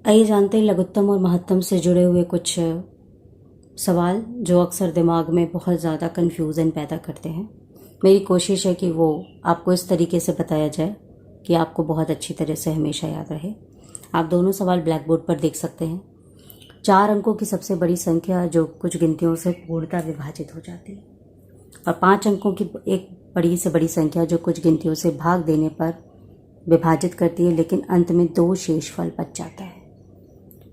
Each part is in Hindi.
आइए जानते हैं लघुत्तम और महत्तम से जुड़े हुए कुछ सवाल जो अक्सर दिमाग में बहुत ज़्यादा कन्फ्यूज़न पैदा करते हैं। मेरी कोशिश है कि वो आपको इस तरीके से बताया जाए कि आपको बहुत अच्छी तरह से हमेशा याद रहे। आप दोनों सवाल ब्लैक बोर्ड पर देख सकते हैं। 4 अंकों की सबसे बड़ी संख्या जो कुछ गिनतियों से पूर्णतः विभाजित हो जाती है, और 5 अंकों की एक बड़ी से बड़ी संख्या जो कुछ गिनतियों से भाग देने पर विभाजित करती है, लेकिन अंत में 2 शेषफल बच जाता है।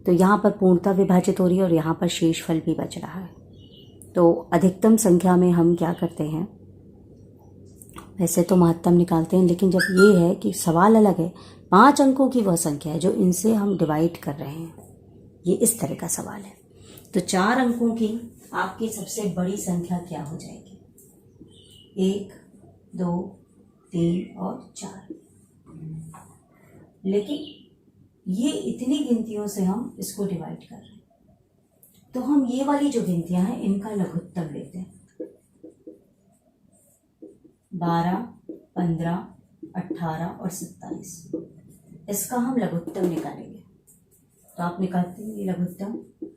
तो यहाँ पर पूर्णतः विभाजित हो रही है और यहाँ पर शेषफल भी बच रहा है। तो अधिकतम संख्या में हम क्या करते हैं, वैसे तो महत्तम निकालते हैं, लेकिन जब ये है कि सवाल अलग है, 5 अंकों की वह संख्या है जो इनसे हम डिवाइड कर रहे हैं, ये इस तरह का सवाल है। तो 4 अंकों की आपकी सबसे बड़ी संख्या क्या हो जाएगी? 1, 2, 3 और 4। लेकिन ये इतनी गिनतियों से हम इसको डिवाइड कर रहे हैं, तो हम ये वाली जो गिनतियां हैं इनका लघुत्तम लेते हैं। 12, 15, 18 और 27, इसका हम लघुत्तम निकालेंगे। तो आप निकालते हैं लघुत्तम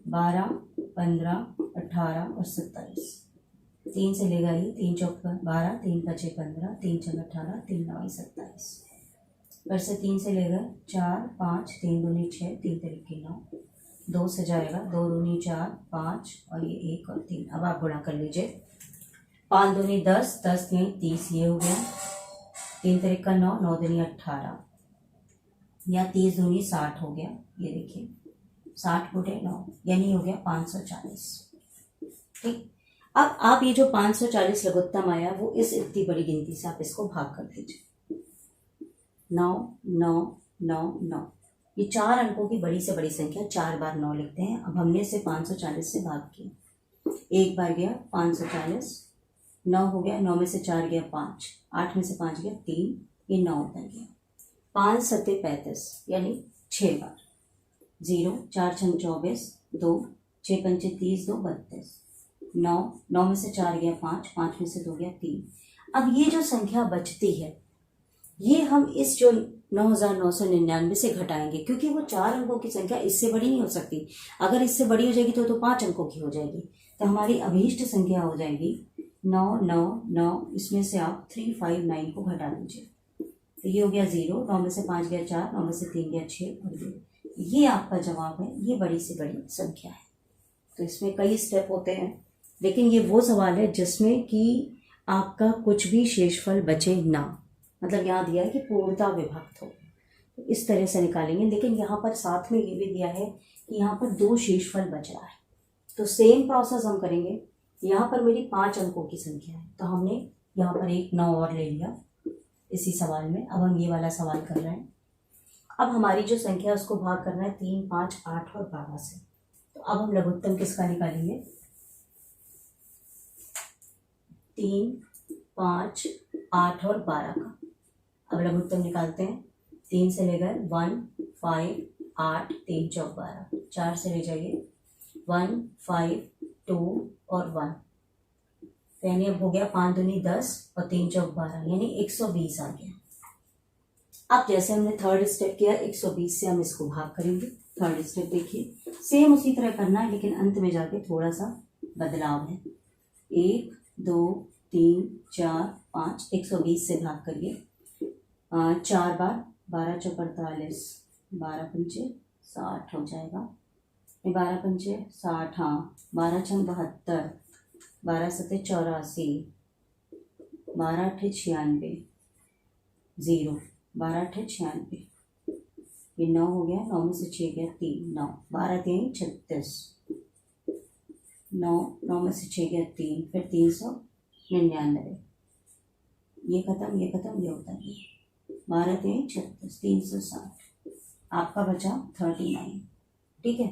12, 15, 18 और 27। 3 से लेगा ये, 3 चौक 12, 3 पचे 15, 3 छः 18, 3 9 27। फिर से 3 से लेगा 4, 5, 3 दूनी 6, 3 तरीके 9, 2 से जाएगा 2 दूनी 4, 5 और ये 1 और 3। अब आप गुणा कर लीजिए। 5 दूनी 10, 10 नहीं 30, ये हो गया। 3 तरीका 9, 9 दूनी 18 या 30 दूनी 60 हो गया। ये देखिए 60 बटे 9 यानी हो गया 540। ठीक, अब आप ये जो 540 लघुत्तम आया वो इस इतनी बड़ी गिनती से आप इसको भाग कर दीजिए। 9, 9, 9, 9, ये 4 अंकों की बड़ी से बड़ी संख्या, 4 बार 9 लिखते हैं। अब हमने इसे 540 से भाग किया, एक बार गया 540, 9 हो गया, 9 में से 4 गया 5, 8 में से 5 गया 3, ये 9 उतर गया। 5 सत्ते 35 यानी 6 बार। 0, 4 छंग 24, 2, 6 पंचे 30, 2 32, 9, 9 में से 4 गया 5, 5 में से 2 गया 3। अब ये जो संख्या बचती है ये हम इस जो 9999 से घटाएंगे, क्योंकि वो 4 अंकों की संख्या इससे बड़ी नहीं हो सकती। अगर इससे बड़ी हो जाएगी तो 5 अंकों की हो जाएगी। तो हमारी अभीष्ट संख्या हो जाएगी 999। इसमें से आप 359 को घटा दीजिए, तो ये हो गया 0। 9 में से 5 गया 4, 9 में से 3 गया 6 और ये आपका जवाब है। ये बड़ी से बड़ी संख्या है। तो इसमें कई स्टेप होते हैं, लेकिन ये वो सवाल है जिसमें कि आपका कुछ भी शेषफल बचे ना, मतलब यहाँ दिया है कि पूर्णतः विभक्त हो, तो इस तरह से निकालेंगे। लेकिन यहाँ पर साथ में ये भी दिया है कि यहाँ पर 2 शेषफल बच रहा है, तो सेम प्रोसेस हम करेंगे। यहाँ पर मेरी 5 अंकों की संख्या है, तो हमने यहाँ पर एक 9 और ले लिया इसी सवाल में। अब हम ये वाला सवाल कर रहे हैं। अब हमारी जो संख्या है उसको भाग करना है 3, 5, 8 और 12 से। तो अब हम लघुत्तम किसका निकालेंगे? 3, 5, 8 और 12 का। अब लघुत्तम निकालते हैं। 3 से ले गए 1, 5, 8, 3 चौक 12, 4 से ले जाइए 1, 5, 2 और 1, यानी अब हो गया 5 दूनी 10 और 3 चौक 12 यानी 120 आ गया। अब जैसे हमने थर्ड स्टेप किया, 120 से हम इसको भाग करेंगे। थर्ड स्टेप देखिए, सेम उसी तरह करना है, लेकिन अंत में जाके थोड़ा सा बदलाव है। 1, 2, 3, 4, 5, 120 से भाग करिए 4 बार। 12 चौक 48, 12 पंचे 60 हो जाएगा। 12 पंचे 60, हाँ 12 छंग 72, 12 सत्ते 84, 12 अट्ठे 96, 0, 12 अट्ठे 96, ये 9 हो गया। 9 में से 6 गया 3, 9, 12 3 36, 9, 9 में से 6 गया 3, फिर 399, ये खत्म, ये खत्म, ये होता है 12 3 36, 360, आपका बचा 39। ठीक है,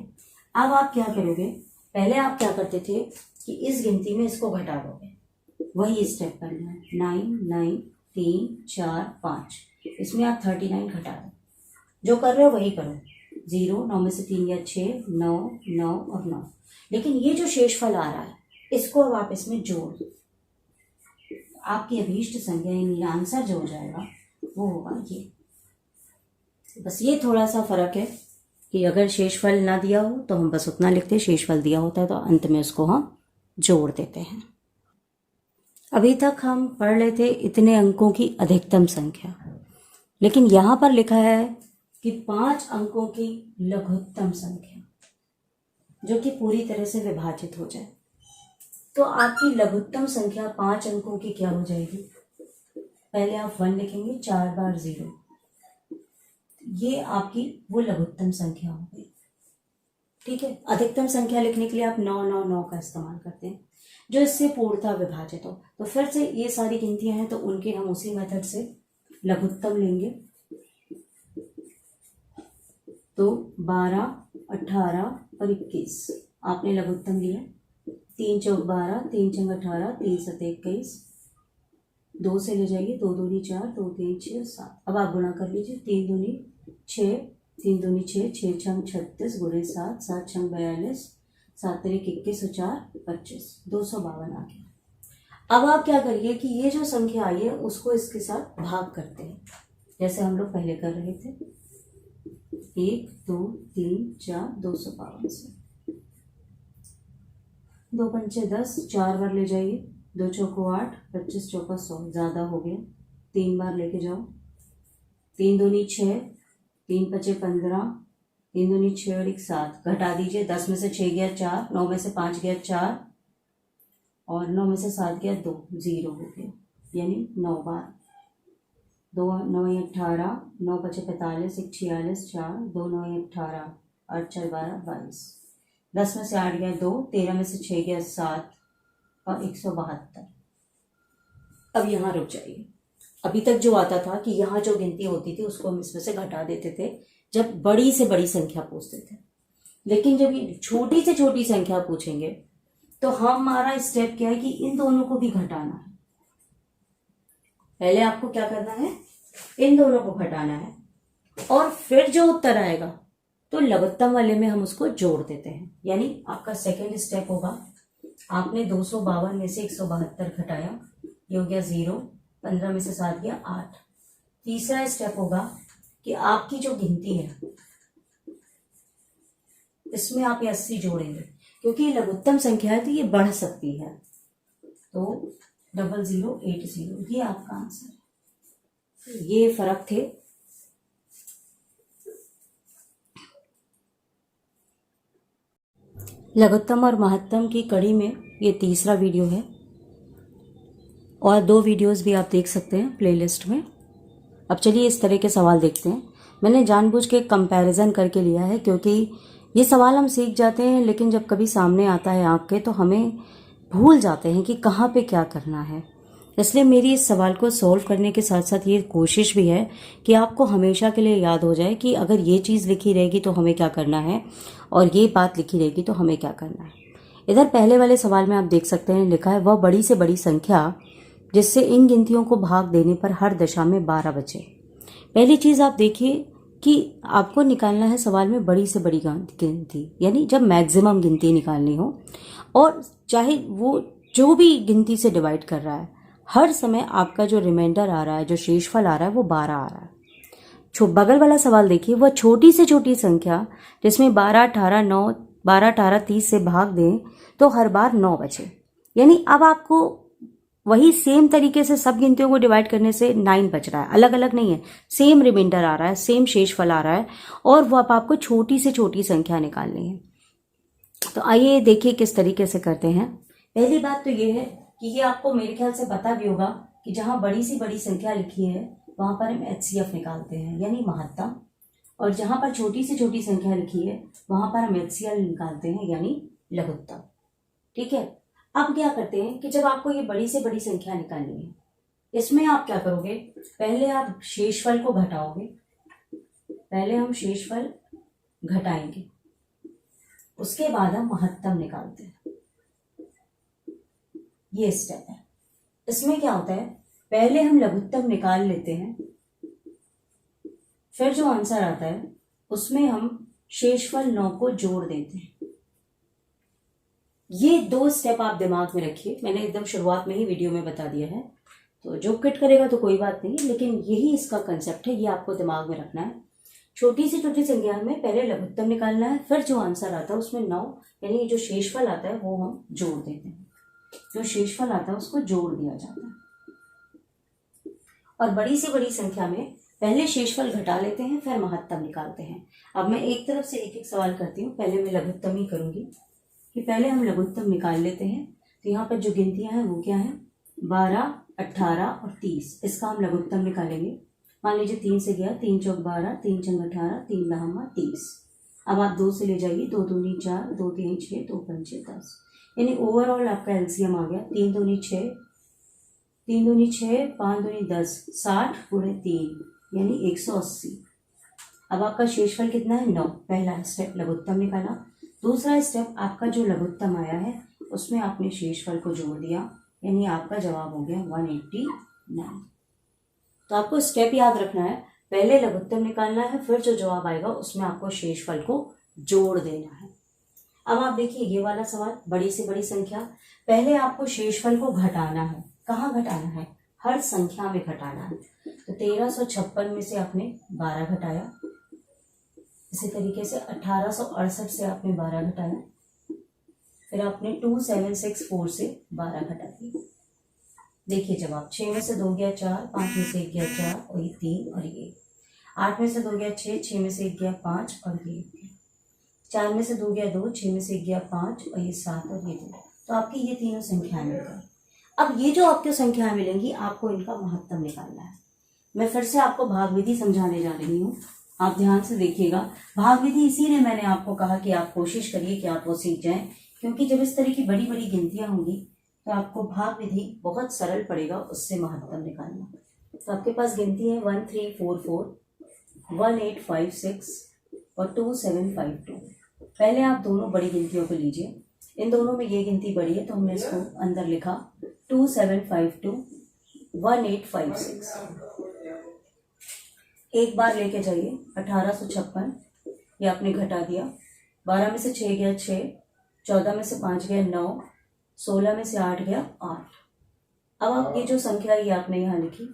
अब आप क्या करोगे? पहले आप क्या करते थे कि इस गिनती में इसको घटा दोगे, वही स्टेप करना है। 9, 9, 3, 4, 5, इसमें आप 39 घटा दो। जो कर रहे हो वही करो। 0, 9 में से 3 या 6, 9, 9 और 9। लेकिन ये जो शेषफल आ रहा है इसको अब आप इसमें जोड़ दो। आपकी अभीष्ट संख्या यानी आंसर जो हो जाएगा वो होगा ये। बस ये थोड़ा सा फर्क है कि अगर शेषफल ना दिया हो तो हम बस उतना लिखते हैं, शेषफल दिया होता है तो अंत में उसको हम जोड़ देते हैं। अभी तक हम पढ़ रहे थे इतने अंकों की अधिकतम संख्या, लेकिन यहां पर लिखा है कि 5 अंकों की लघुत्तम संख्या जो कि पूरी तरह से विभाजित हो जाए। तो आपकी लघुत्तम संख्या 5 अंकों की क्या हो जाएगी? पहले आप 1 लिखेंगे, 4 बार 0, ये आपकी वो लघुत्तम संख्या हो गई। ठीक है, अधिकतम संख्या लिखने के लिए आप 999 का इस्तेमाल करते हैं जो इससे पूर्णतः विभाजित हो। तो फिर से ये सारी गिनतियां हैं तो उनके हम उसी मेथड से लघुत्तम लेंगे। तो 12, 18 और 21 आपने लघुत्तम लिया। 3 चौक 12, 3 छंग 18, 3 सत 21, 2 से ले जाइए, 2 दूनी 4, 2 3 6 7। अब आप गुणा कर लीजिए, 3 दूनी 6, 3 दूनी 6, 6 छंग 36 गुणे 7, 7 छंग 42, 7 तरीक 21 और 4 25, 252 आ गया। अब आप क्या करिए कि ये जो संख्या आई है उसको इसके साथ भाग करते हैं, जैसे हम लोग पहले कर रहे थे। 1 2 3 4, 252 से 2 पंचे 10, 4 बार ले जाइए, 2 चौको 8, 25 चौका 100, ज़्यादा हो गया, 3 बार लेके जाओ। 3 दूनी 6, 3 पचे 15, 3 दूनी 6 और 1 7, घटा दीजिए। 10 में से 6 गया 4, 9 में से 5 गया 4 और 9 में से 7 गया 2, 0 हो गया, यानी 9 बार। 2 9 18, 9 पचे 45, 1 46, 4, 2 9 18, 8 4 12 22। 10 में से 8 गया 2, 13 में से 6 गया 7 और 172। अब यहाँ रुक जाइए। अभी तक जो आता था कि यहाँ जो गिनती होती थी उसको हम इसमें से घटा देते थे जब बड़ी से बड़ी संख्या पूछते थे, लेकिन जब ये छोटी से छोटी संख्या पूछेंगे तो हमारा स्टेप क्या है कि इन दोनों को भी घटाना है। पहले आपको क्या करना है, इन दोनों को घटाना है और फिर जो उत्तर आएगा तो लघुत्तम वाले में हम उसको जोड़ देते हैं। यानी आपका सेकेंड स्टेप होगा, आपने 252 में से 172 घटाया, ये हो गया 0, 15 में से 7 गया 8। तीसरा स्टेप होगा कि आपकी जो गिनती है इसमें आप ये 80 जोड़ेंगे, क्योंकि ये लघुत्तम संख्या है तो ये बढ़ सकती है। तो 0080, ये आपका आंसर है। ये फर्क थे। लघुत्तम और महत्तम की कड़ी में ये तीसरा वीडियो है और 2 वीडियोस भी आप देख सकते हैं प्लेलिस्ट में। अब चलिए इस तरह के सवाल देखते हैं। मैंने जानबूझ के कंपैरिजन करके लिया है क्योंकि ये सवाल हम सीख जाते हैं, लेकिन जब कभी सामने आता है आँख के तो हमें भूल जाते हैं कि कहाँ पे क्या करना है। इसलिए मेरी इस सवाल को सॉल्व करने के साथ साथ ये कोशिश भी है कि आपको हमेशा के लिए याद हो जाए कि अगर ये चीज़ लिखी रहेगी तो हमें क्या करना है और ये बात लिखी रहेगी तो हमें क्या करना है। इधर पहले वाले सवाल में आप देख सकते हैं लिखा है वह बड़ी से बड़ी संख्या जिससे इन गिनतियों को भाग देने पर हर दशा में 12 बचे। पहली चीज़ आप देखिए कि आपको निकालना है सवाल में बड़ी से बड़ी गिनती, यानी जब मैक्सिमम गिनती निकालनी हो और चाहे वो जो भी गिनती से डिवाइड कर रहा है, हर समय आपका जो रिमाइंडर आ रहा है, जो शेषफल आ रहा है वो 12 आ रहा है। बगल वाला सवाल देखिए, वह छोटी से छोटी संख्या जिसमें 12 18 30 से भाग दें तो हर बार 9 बचे। यानी अब आपको वही सेम तरीके से सब गिनतियों को डिवाइड करने से 9 बच रहा है, अलग अलग नहीं है, सेम रिमाइंडर आ रहा है, सेम शेषफल आ रहा है और वो अब आपको छोटी से छोटी संख्या निकालनी है। तो आइए देखिए किस तरीके से करते हैं। पहली बात तो ये है कि ये आपको मेरे ख्याल से पता भी होगा कि जहां बड़ी सी बड़ी संख्या लिखी है वहां पर हम HCF निकालते हैं यानी महत्तम, और जहां पर छोटी से छोटी संख्या लिखी है वहां पर हम HCL निकालते हैं यानी लघुत्तम। ठीक है, अब क्या करते हैं कि जब आपको ये बड़ी से बड़ी संख्या निकालनी है, इसमें आप क्या करोगे, पहले आप शेषफल को घटाओगे। पहले हम शेषफल घटाएंगे, उसके बाद हम महत्तम निकालते हैं। ये स्टेप है। इसमें क्या होता है, पहले हम लघुत्तम निकाल लेते हैं, फिर जो आंसर आता है उसमें हम शेषफल 9 को जोड़ देते हैं। ये 2 स्टेप आप दिमाग में रखिए, मैंने एकदम शुरुआत में ही वीडियो में बता दिया है, तो जो किट करेगा तो कोई बात नहीं, लेकिन यही इसका कंसेप्ट है, ये आपको दिमाग में रखना है छोटी से छोटी संख्या में पहले लघुत्तम निकालना है, फिर जो आंसर आता है उसमें 9 यानी जो शेषफल आता है वो हम जोड़ देते हैं। जो शेषफल आता है उसको जोड़ दिया जाता है। और बड़ी से बड़ी संख्या में पहले शेषफल घटा लेते हैं, फिर महत्तम निकालते हैं। अब मैं एक तरफ से एक एक सवाल करती हूँ। पहले मैं लघुत्तम ही करूंगी कि पहले हम लघुत्तम निकाल लेते हैं। तो यहाँ पर जो गिनतियां हैं वो क्या है, 12, 18 और 30। इसका हम लघुत्तम निकालेंगे। मान लीजिए 3 से गया, 3 चौक 12, 3 चंग 18, 3 दहमा 30। अब आप 2 से ले जाइए, 2 दूनी 4, 2 तीन 6, 2 पंचे 10। यानी ओवरऑल आपका एलसीएम आ गया 3 दूनी 6, 3 दूनी 6, 5 दूनी 10, 60 गुणे 3 यानी 180। अब आपका शेषफल कितना है, 9। पहला स्टेप लघुत्तम निकाला। दूसरा स्टेप आपका जो लघुत्तम आया है उसमें आपने शेषफल को जोड़ दिया, यानी आपका जवाब हो गया 189। तो आपको स्टेप याद रखना है, पहले लघुत्तम निकालना है, फिर जो जवाब आएगा उसमें आपको शेषफल को जोड़ देना है। अब आप देखिए ये वाला सवाल, बड़ी से बड़ी संख्या, पहले आपको शेषफल को घटाना है। कहाँ घटाना है, हर संख्या में घटाना है। तो 1356 में से आपने 12 घटाया, इसी तरीके से 1868 से आपने 12 घटाया, फिर आपने 2764 से 12 घटा दिया। देखिए जवाब, 6 में से 2 गया 4, 5 में से 1 गया 4 और ये 3 और ये 8 में से 2 गया 6, 6 में से 1 गया 5 और ये 4 में से 2 गया 2, 6 में से 1 गया 5 और ये 7 और ये 2। तो आपकी ये तीनों संख्याएं मिल गई। अब ये जो आपको संख्याएं मिलेंगी आपको इनका महत्तम निकालना है। मैं फिर से आपको भाग विधि समझाने जा रही हूँ, आप ध्यान से देखिएगा। भाग विधि इसीलिए मैंने आपको कहा कि आप कोशिश करिए कि आप वो सीख जाएं, क्योंकि जब इस तरह की बड़ी बड़ी गिनतियां होंगी तो आपको भाग विधि बहुत सरल पड़ेगा उससे महत्तम निकालना। तो आपके पास गिनती है 1344, 1856 और 2752। पहले आप दोनों बड़ी गिनतियों को लीजिए। इन दोनों में ये गिनती बड़ी है तो हमने इसको अंदर लिखा 2752, 1856। एक बार लेके जाइए 1856, ये आपने घटा दिया। 12 में से 6 गया 6, 14 में से 5 गया 9, 16 में से 8 गया 8। अब आप ये जो संख्या ये आपने यहाँ लिखी,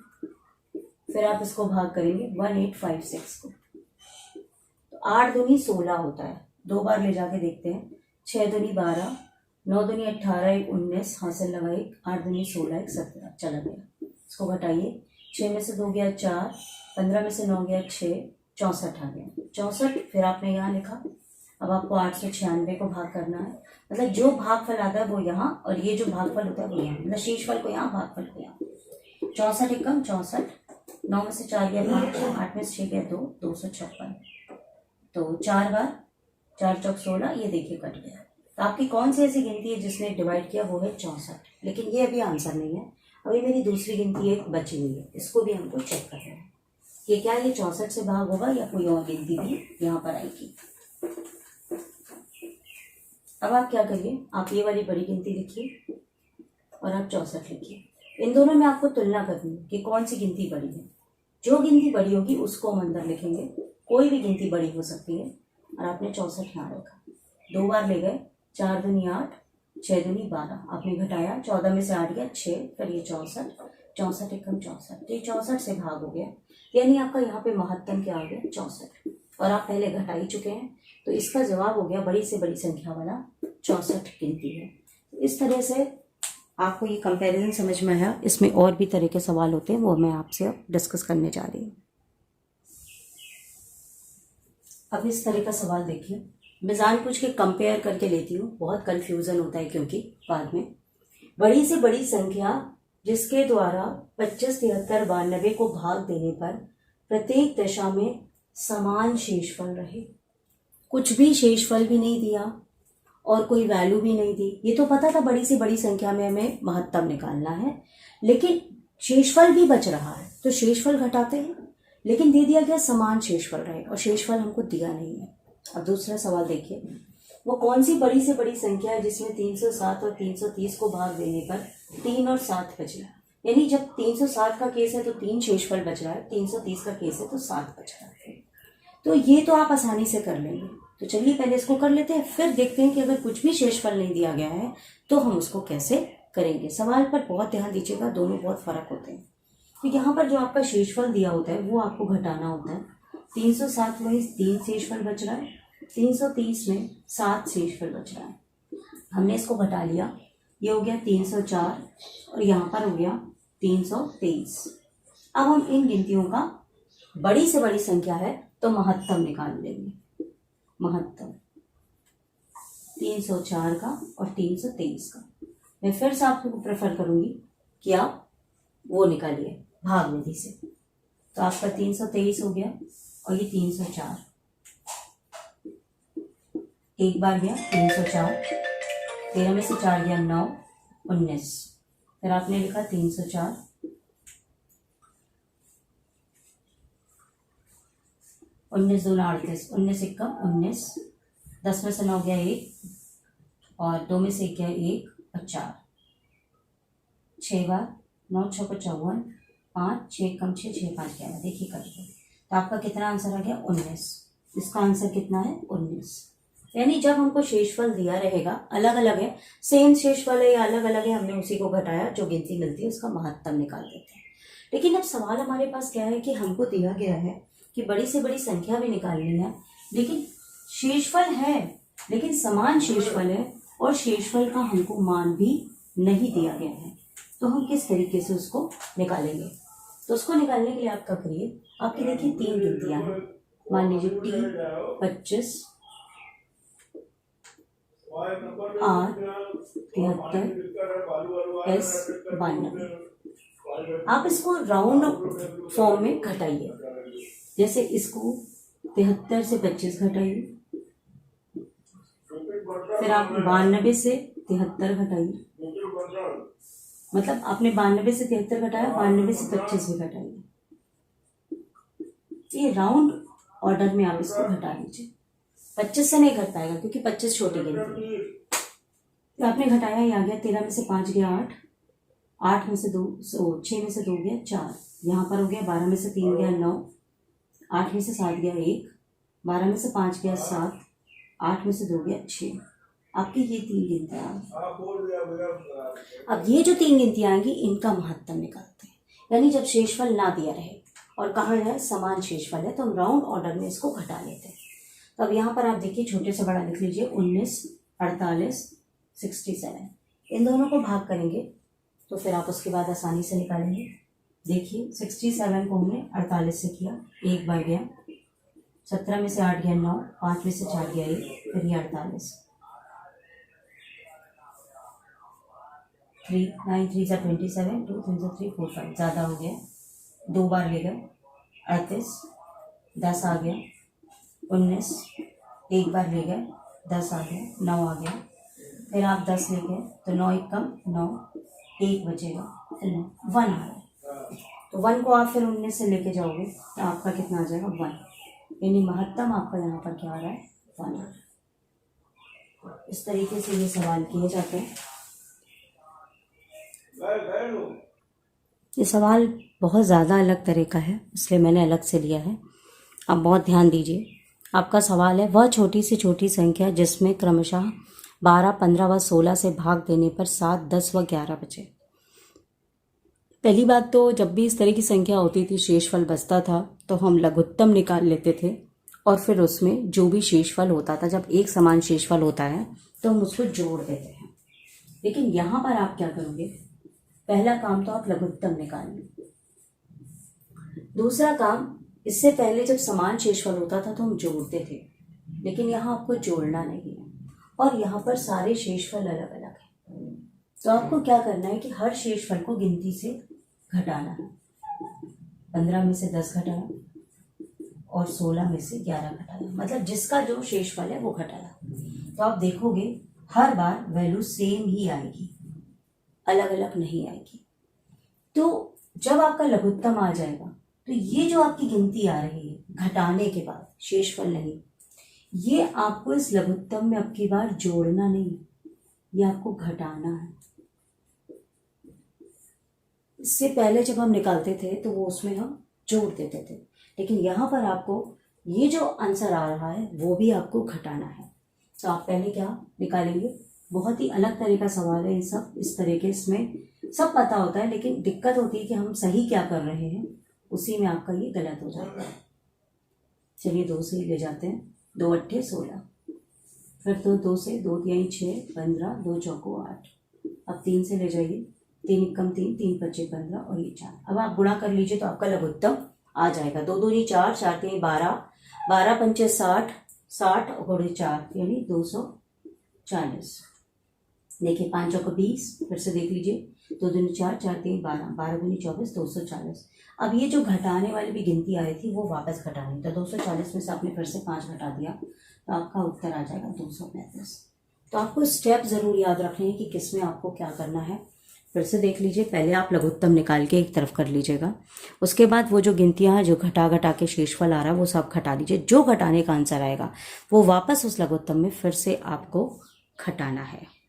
फिर आप इसको भाग करेंगे 1856 को। तो 8 दूनी 16 होता है, 2 बार ले जाके देखते हैं। 6 दूनी 12, 9 दूनी 18, 1 19, हासिल लगाई, 8 दूनी 16, 1 17, चला गया। इसको घटाइए, 6 में से 2 गया 4, 15 में से 9 गया 6, 64 आ गया 64। फिर आपने यहाँ लिखा। अब आपको 896 को भाग करना है, मतलब जो भागफल आता है वो यहाँ और ये जो भागफल होता है वो यहाँ, मतलब शेषफल को यहाँ, भागफल को यहाँ। 64 एकम 64, 9 में से 4 गया 5, 8 में से 6 गया 2, 256। तो 4 बार 4 चौक 16, ये देखिए कट गया। तो आपकी कौन सी ऐसी गिनती है जिसने डिवाइड किया, वो है 64। लेकिन ये अभी आंसर नहीं है, अभी मेरी दूसरी गिनती एक बची हुई है, इसको भी हमको चेक करना है कि क्या ये 64 से भाग होगा या कोई और गिनती भी यहाँ पर आएगी। अब आप क्या करिए, आप ये वाली बड़ी गिनती लिखिए और आप 64 लिखिए। इन दोनों में आपको तुलना करनी है कि कौन सी गिनती बड़ी है। जो गिनती बड़ी होगी उसको हम अंदर लिखेंगे, कोई भी गिनती बड़ी हो सकती है। और आपने 64 यहाँ रखा, 2 बार ले गए, 4 दूनी 8, 6 दूनी 12, आपने घटाया, 14 में से 8 गया 6, फिर ये 64, 64 एकम 64, तो ये 64 से भाग हो गया, यानी आपका यहाँ पे महत्तम क्या आ गया 64। और आप पहले घटा ही चुके हैं, तो इसका जवाब हो गया बड़ी से बड़ी संख्या वाला 64 गिनती है। इस तरह से आपको ये कंपैरिजन समझ में आया। इसमें और भी तरह के सवाल होते हैं, वो मैं आपसे अब डिस्कस करने जा रही हूँ। अब इस तरह का सवाल देखिए, मैं जानबूझ के कंपेयर करके लेती हूँ, बहुत कन्फ्यूज़न होता है क्योंकि बाद में। बड़ी से बड़ी संख्या जिसके द्वारा 25, 73, 92 को भाग देने पर प्रत्येक दशा में समान शेषफल रहे। कुछ भी शेषफल भी नहीं दिया और कोई वैल्यू भी नहीं दी। ये तो पता था बड़ी से बड़ी संख्या में हमें महत्तम निकालना है, लेकिन शेषफल भी बच रहा है तो शेषफल घटाते हैं, लेकिन दे दिया गया समान शेषफल रहे और शेषफल हमको दिया नहीं है। अब दूसरा सवाल देखिए, वो कौन सी बड़ी से बड़ी संख्या है जिसमें 307 और 330 को भाग देने पर 3 और 7 बच रहा है। यानी जब 307 का केस है तो 3 शेषफल बच रहा है, 330 का केस है तो 7 बच रहा है। तो ये तो आप आसानी से कर लेंगे। तो चलिए पहले इसको कर लेते हैं, फिर देखते हैं कि अगर कुछ भी शेषफल नहीं दिया गया है तो हम उसको कैसे करेंगे। सवाल पर बहुत ध्यान दीजिएगा, दोनों बहुत फर्क होते हैं। तो यहाँ पर जो आपका शेषफल दिया होता है वो आपको घटाना होता है। 307 में 3 शेषफल बच रहा है, 330 में 7 शेषफल बच रहा है। हमने इसको घटा लिया, ये हो गया 304 और यहाँ पर हो गया 323। अब हम इन गिनतियों का बड़ी से बड़ी संख्या है तो महत्तम निकाल लेंगे। महत्तम 304 का और 323 का। मैं फिर से आपको प्रेफर करूंगी कि आप वो निकालिए भाग विधि से। तो आपका 323 हो गया और ये 304, एक बार गया 304, 13 में से 4 गया 9, 19। फिर आपने लिखा 304, 19 दूना 38, 19 एक्का 19, 10 में से 9 गया 1 और 2 में से 1 गया 1 और 4, 6 बार, 9 6 को 54, 5 6 कम 6 6 5 11। देखिए करके तो आपका कितना आंसर आ गया 19। इसका आंसर कितना है 19। यानी जब हमको शेषफल दिया रहेगा, अलग अलग है, सेम शेषफल है या अलग अलग है, हमने उसी को घटाया, जो गिनती मिलती है उसका महत्तम निकाल देते हैं। लेकिन अब सवाल हमारे पास क्या है कि हमको दिया गया है कि बड़ी से बड़ी संख्या भी निकालनी है, लेकिन शेषफल है, लेकिन समान शेषफल है और शेषफल का हमको मान भी नहीं दिया गया है। तो हम किस तरीके से उसको निकालेंगे? तो उसको निकालने के लिए आप क्या करिए, आपकी देखिए 3 गिनतियां हैं। मान लीजिए T 25, 8 73, S 92। आप इसको राउंड फॉर्म में घटाइए। जैसे इसको 73 से 25 घटाइए, फिर आप 92 से 73 घटाइए, मतलब आपने 92 से 73 घटाया, 92 से 25 भी घटाइए। ये राउंड ऑर्डर में आप इसको घटा लीजिए। 25 से नहीं घट पाएगा क्योंकि 25 छोटी गिनती है। तो आपने घटाया, ये आ गया 13 में से 5 गया 8, 8 में से 2 6 में से 2 गया 4, यहाँ पर हो गया 12 में से 3 गया 9, 8 में से 7 गया 1, 12 में से 5 गया 7, 8 में से 2 गया 6। आपकी ये 3 गिनतियां आ गई। अब ये जो 3 गिनतियां आएंगी इनका महत्तम निकालते हैं। यानी जब शेषफल ना दिया रहे और कहाँ है समान शेषफल है तो हम राउंड ऑर्डर में इसको घटा लेते हैं। तो अब यहाँ पर आप देखिए, छोटे से बड़ा लिख लीजिए, 19 48 67। इन दोनों को भाग करेंगे तो फिर आप उसके बाद आसानी से निकालेंगे। देखिए 67 को हमने 48 से किया, एक बार गया, 17 में से 8 गया 9, 5 में से 4 गया 1, फिर ये 48, 3 9 3 जा 27, 2 3 जा 3 4 5, ज़्यादा हो गया, 2 बार ले गए 38, 10 आ गया, 19, एक बार ले गए 10 आ गया, 9 आ गया, फिर आप 10 ले गए तो 9 एक कम 9, 1 बचेगा, 1 आ गया। तो 1 को आप फिर 19 से लेके जाओगे तो आपका कितना आ जाएगा 1। यानी महत्तम आपका यहाँ पर क्या आ रहा है 1 आ रहा है। इस तरीके से ये सवाल किए जाते हैं। ये सवाल बहुत ज़्यादा अलग तरह का है, इसलिए मैंने अलग से लिया है। आप बहुत ध्यान दीजिए। आपका सवाल है, वह छोटी से छोटी संख्या जिसमें क्रमशः 12, 15 व 16 से भाग देने पर 7, 10 व 11 बचे। पहली बात तो जब भी इस तरह की संख्या होती थी, शेषफल बचता था तो हम लघुत्तम निकाल लेते थे और फिर उसमें जो भी शेषफल होता था, जब एक समान शेषफल होता है तो हम उसको जोड़ देते हैं। लेकिन यहाँ पर आप क्या करोगे, पहला काम तो आप लघुत्तम निकालेंगे। दूसरा काम, इससे पहले जब समान शेषफल होता था तो हम जोड़ते थे, लेकिन यहाँ आपको जोड़ना नहीं है और यहाँ पर सारे शेषफल अलग अलग हैं। तो आपको क्या करना है कि हर शेषफल को गिनती से घटाना है। 15 में से 10 घटाया और 16 में से 11 घटाया, मतलब जिसका जो शेषफल है वो घटाया। तो आप देखोगे हर बार वैल्यू सेम ही आएगी, अलग अलग नहीं आएगी। तो जब आपका लघुत्तम आ जाएगा तो ये जो आपकी गिनती आ रही है घटाने के बाद, शेषफल नहीं, ये आपको इस लघुत्तम में अब की बार जोड़ना नहीं, ये आपको घटाना है। इससे पहले जब हम निकालते थे तो वो उसमें हम जोड़ देते थे, लेकिन यहाँ पर आपको ये जो आंसर आ रहा है वो भी आपको घटाना है। तो आप पहले क्या निकालेंगे, बहुत ही अलग तरह का सवाल है ये सब, इस तरह के इसमें सब पता होता है, लेकिन दिक्कत होती है कि हम सही क्या कर रहे हैं, उसी में आपका ये गलत हो जाता है। चलिए 2 से ही ले जाते हैं। 2 अट्ठे 16, फिर तो 2 से 2 तिहाई 6, 15, 2 चौको 8। अब 3 से ले जाइए, 3 एकम 3, 3 पच्चे 15 और ये 4। अब आप गुणा कर लीजिए तो आपका लघुत्तम आ जाएगा। 2 दूनी 4, 4 तिहाई 12, 12 पंचे 60, 60 और 4 यानी 240। देखिए 5 चौको 20, फिर से देख लीजिए, 2 दूनी 4, 4 तिहाई 12, 12 दूनी 24, 240। अब ये जो घटाने वाली भी गिनती आई थी वो वापस घटानी, तो 240 में से आपने फिर से 5 घटा दिया तो आपका उत्तर आ जाएगा 235। तो आपको स्टेप ज़रूर याद रखने हैं कि किस में आपको क्या करना है। फिर से देख लीजिए, पहले आप लघुत्तम निकाल के एक तरफ कर लीजिएगा, उसके बाद वो जो गिनतियाँ हैं जो घटा घटा के शेषफल आ रहा है वो सब घटा लीजिए। जो घटाने का आंसर आएगा वो वापस उस लघुत्तम में फिर से आपको घटाना है।